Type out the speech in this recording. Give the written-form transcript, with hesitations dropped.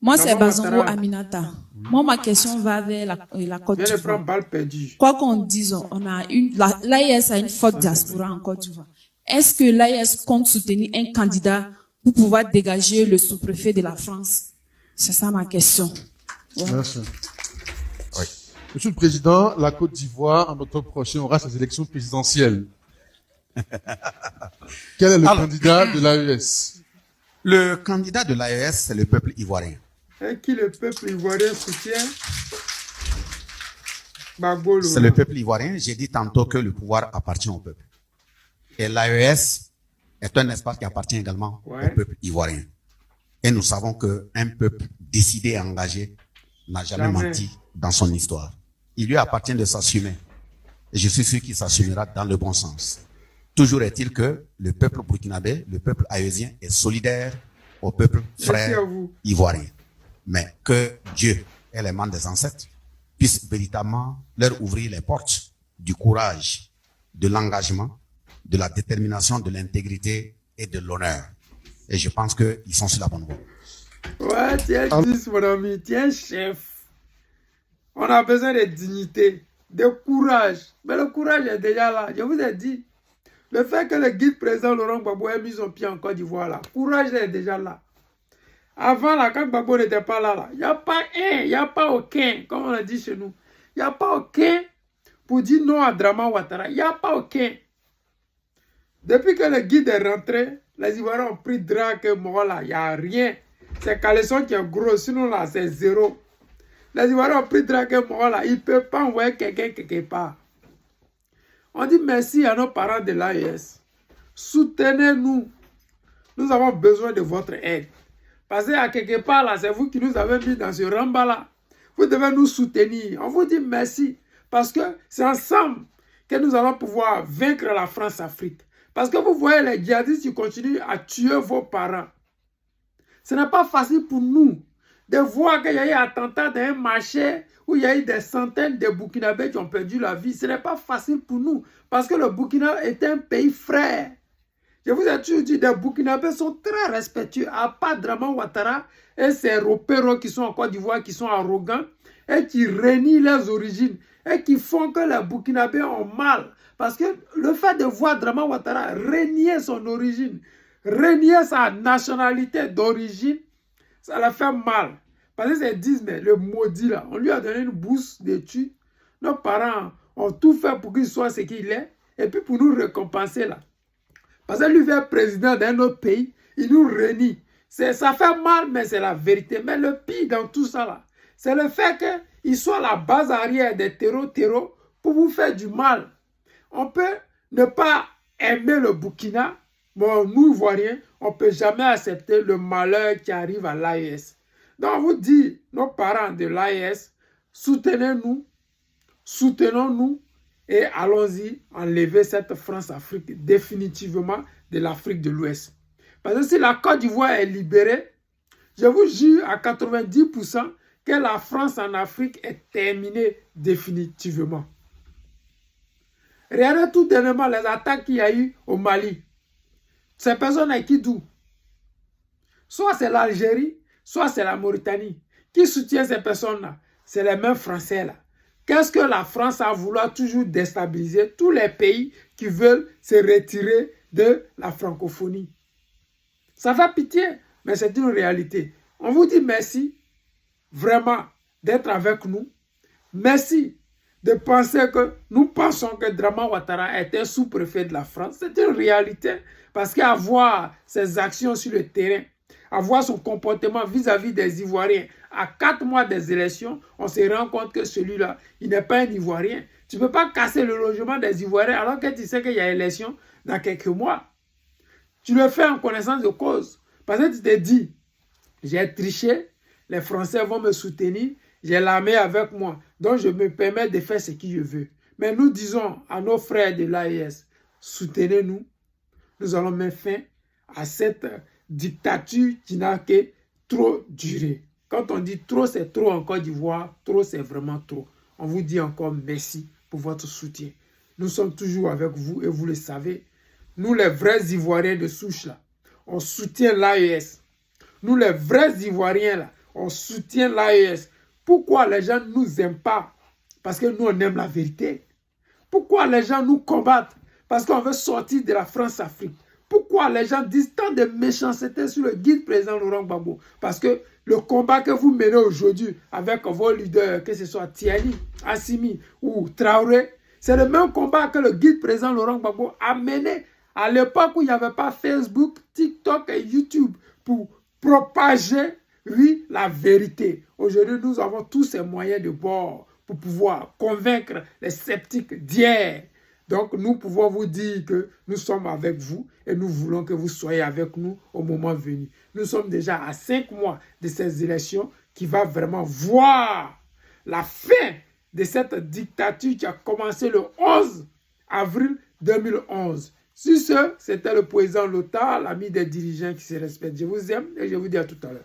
Moi, c'est Draman Bazongo Ouattara. Aminata. Moi, ma question va vers la Côte Viens de d'Ivoire. prendre balle perdue. Quoi qu'on dise, l'AIS a une forte diaspora en Côte d'Ivoire. Est-ce que l'AIS compte soutenir un candidat pour pouvoir dégager le sous-préfet de la France? C'est ça ma question. Ouais. Merci. Oui. Monsieur le Président, la Côte d'Ivoire, en octobre prochain, aura ses élections présidentielles. Quel est le candidat de l'AES? Le candidat de l'AES, c'est le peuple ivoirien. Et qui le peuple ivoirien soutient? Gbagbo. C'est le peuple ivoirien. J'ai dit tantôt que le pouvoir appartient au peuple. Et l'AES est un espace qui appartient également au peuple ivoirien. Et nous savons qu'un peuple décidé et engagé n'a jamais menti dans son histoire. Il lui appartient de s'assumer. Et je suis sûr qu'il s'assumera dans le bon sens. Toujours est-il que le peuple burkinabé, le peuple aéusien est solidaire au peuple frère ivoirien. Mais que Dieu et les mains des ancêtres puissent véritablement leur ouvrir les portes du courage, de l'engagement, de la détermination, de l'intégrité et de l'honneur. Et je pense qu'ils sont sur la bonne voie. Ouais, tiens, mon ami, tiens, chef. On a besoin de dignité, de courage. Mais le courage est déjà là. Je vous ai dit, le fait que le guide président Laurent Gbagbo ait mis son pied en Côte d'Ivoire là, le courage est déjà là. Avant, là, quand Gbagbo n'était pas là, il n'y a pas un, il n'y a pas aucun, comme on a dit chez nous. Il n'y a pas aucun pour dire non à Draman Ouattara. Il n'y a pas aucun. Depuis que le guide est rentré, les Ivoiriens ont pris drap que moi là, il n'y a rien. C'est Caleçon qui est gros, sinon là, c'est zéro. Les Ivoiriens ont pris drap que moi là, ils ne peuvent pas envoyer quelqu'un quelque part. On dit merci à nos parents de l'AES. Soutenez-nous. Nous avons besoin de votre aide. Parce qu'à quelque part là, c'est vous qui nous avez mis dans ce ramba là. Vous devez nous soutenir. On vous dit merci. Parce que c'est ensemble que nous allons pouvoir vaincre la France-Afrique. Parce que vous voyez les djihadistes qui continuent à tuer vos parents. Ce n'est pas facile pour nous de voir qu'il y a eu un attentat dans un marché où il y a eu des centaines de Burkinabés qui ont perdu la vie. Ce n'est pas facile pour nous. Parce que le Burkina est un pays frère. Je vous ai toujours dit, les Burkinabés sont très respectueux, à part Draman Ouattara et ses repéros qui sont en Côte d'Ivoire, qui sont arrogants et qui renient leurs origines et qui font que les Burkinabés ont mal. Parce que le fait de voir Draman Ouattara renier son origine, renier sa nationalité d'origine, ça leur fait mal. Parce qu'ils se disent, mais le maudit là, on lui a donné une bourse d'études. Nos parents ont tout fait pour qu'il soit ce qu'il est. Et puis pour nous récompenser là. Parce que lui est président d'un autre pays, il nous renie. Ça fait mal, mais c'est la vérité. Mais le pire dans tout ça là, c'est le fait qu'il soit la base arrière des terreaux pour vous faire du mal. On peut ne pas aimer le Burkina, mais nous, Ivoiriens, on ne peut jamais accepter le malheur qui arrive à l'AES. Donc, on vous dit, nos parents de l'AES, soutenez-nous, soutenons-nous et allons-y enlever cette France-Afrique définitivement de l'Afrique de l'Ouest. Parce que si la Côte d'Ivoire est libérée, je vous jure à 90% que la France en Afrique est terminée définitivement. Regardez tout dernièrement les attaques qu'il y a eu au Mali. Ces personnes sont qui d'où? Soit c'est l'Algérie, soit c'est la Mauritanie. Qui soutient ces personnes-là? C'est les mêmes Français là. Qu'est-ce que la France a voulu toujours déstabiliser tous les pays qui veulent se retirer de la francophonie? Ça fait pitié, mais c'est une réalité. On vous dit merci, vraiment, d'être avec nous. Merci de penser que nous pensons que Draman Ouattara est un sous-préfet de la France. C'est une réalité. Parce qu'à voir ses actions sur le terrain, à voir son comportement vis-à-vis des Ivoiriens, à 4 mois des élections, on se rend compte que celui-là, il n'est pas un Ivoirien. Tu ne peux pas casser le logement des Ivoiriens alors que tu sais qu'il y a élection dans quelques mois. Tu le fais en connaissance de cause. Parce que tu te dis, j'ai triché, les Français vont me soutenir, j'ai l'armée avec moi. Donc je me permets de faire ce que je veux. Mais nous disons à nos frères de l'AES, soutenez-nous. Nous allons mettre fin à cette dictature qui n'a que trop duré. Quand on dit trop, c'est trop en Côte d'Ivoire. Trop, c'est vraiment trop. On vous dit encore merci pour votre soutien. Nous sommes toujours avec vous et vous le savez. Nous, les vrais Ivoiriens de souche, là, on soutient l'AES. nous les vrais Ivoiriens, là, on soutient l'AES. Pourquoi les gens ne nous aiment pas? Parce que nous, on aime la vérité. Pourquoi les gens nous combattent? Parce qu'on veut sortir de la France-Afrique. Pourquoi les gens disent tant de méchanceté sur le guide président Laurent Gbagbo? Parce que le combat que vous menez aujourd'hui avec vos leaders, que ce soit Tiani, Assimi ou Traoré, c'est le même combat que le guide président Laurent Gbagbo a mené à l'époque où il n'y avait pas Facebook, TikTok et YouTube pour propager, oui, la vérité. Aujourd'hui, nous avons tous ces moyens de bord pour pouvoir convaincre les sceptiques d'hier. Donc, nous pouvons vous dire que nous sommes avec vous et nous voulons que vous soyez avec nous au moment venu. Nous sommes déjà à 5 mois de ces élections qui va vraiment voir la fin de cette dictature qui a commencé le 11 avril 2011. Sur ce, c'était le président Lothar, l'ami des dirigeants qui se respectent. Je vous aime et je vous dis à tout à l'heure.